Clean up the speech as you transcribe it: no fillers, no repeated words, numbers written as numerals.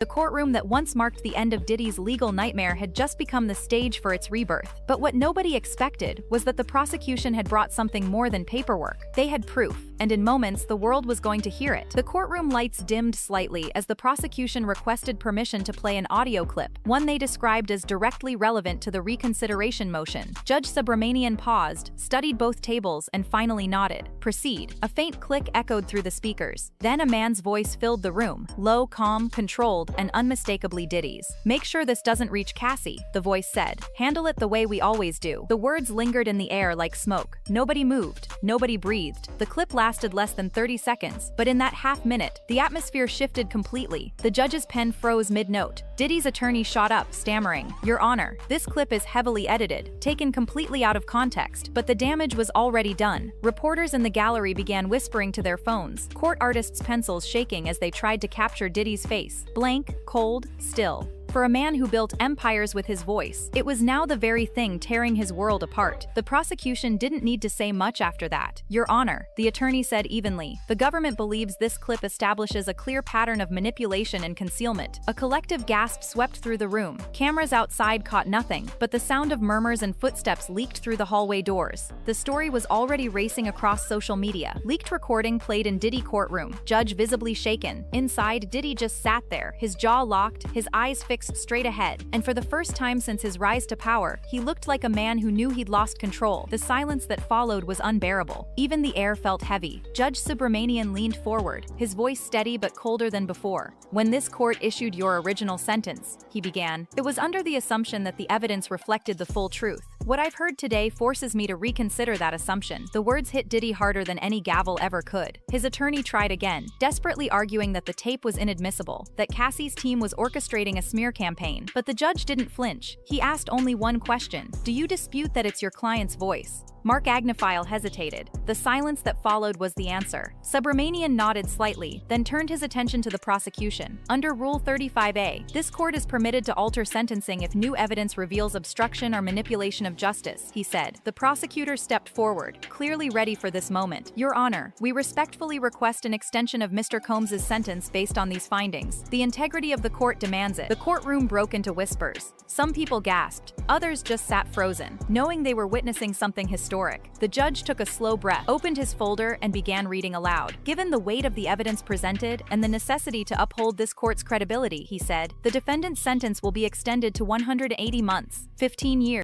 The courtroom that once marked the end of Diddy's legal nightmare had just become the stage for its rebirth. But what nobody expected was that the prosecution had brought something more than paperwork. They had proof, and in moments the world was going to hear it. The courtroom lights dimmed slightly as the prosecution requested permission to play an audio clip, one they described as directly relevant to the reconsideration motion. Judge Subramanian paused, studied both tables, and finally nodded. "Proceed." A faint click echoed through the speakers. Then a man's voice filled the room, low, calm, controlled, and unmistakably Diddy's. "Make sure this doesn't reach Cassie," the voice said. "Handle it the way we always do." The words lingered in the air like smoke. Nobody moved. Nobody breathed. The clip lasted less than 30 seconds, but in that half-minute, the atmosphere shifted completely. The judge's pen froze mid-note. Diddy's attorney shot up, stammering, "Your Honor, this clip is heavily edited, taken completely out of context, but the damage was already done." Reporters in the gallery began whispering to their phones, court artists' pencils shaking as they tried to capture Diddy's face. Blank, cold, still. For a man who built empires with his voice, it was now the very thing tearing his world apart. The prosecution didn't need to say much after that. "Your Honor," the attorney said evenly, "the government believes this clip establishes a clear pattern of manipulation and concealment." A collective gasp swept through the room. Cameras outside caught nothing, but the sound of murmurs and footsteps leaked through the hallway doors. The story was already racing across social media. Leaked recording played in Diddy courtroom, judge visibly shaken. Inside, Diddy just sat there, his jaw locked, his eyes fixed straight ahead, and for the first time since his rise to power, he looked like a man who knew he'd lost control. The silence that followed was unbearable. Even the air felt heavy. Judge Subramanian leaned forward, his voice steady but colder than before. "When this court issued your original sentence," he began, "it was under the assumption that the evidence reflected the full truth. What I've heard today forces me to reconsider that assumption." The words hit Diddy harder than any gavel ever could. His attorney tried again, desperately arguing that the tape was inadmissible, that Cassie's team was orchestrating a smear campaign, but the judge didn't flinch. He asked only one question: "Do you dispute that it's your client's voice?" Mark Agnifile hesitated. The silence that followed was the answer. Subramanian nodded slightly, then turned his attention to the prosecution. "Under Rule 35A, this court is permitted to alter sentencing if new evidence reveals obstruction or manipulation of justice," he said. The prosecutor stepped forward, clearly ready for this moment. "Your Honor, we respectfully request an extension of Mr. Combs's sentence based on these findings. The integrity of the court demands it." The courtroom broke into whispers. Some people gasped. Others just sat frozen, knowing they were witnessing something historic. The judge took a slow breath, opened his folder, and began reading aloud. "Given the weight of the evidence presented and the necessity to uphold this court's credibility," he said, "the defendant's sentence will be extended to 180 months, 15 years.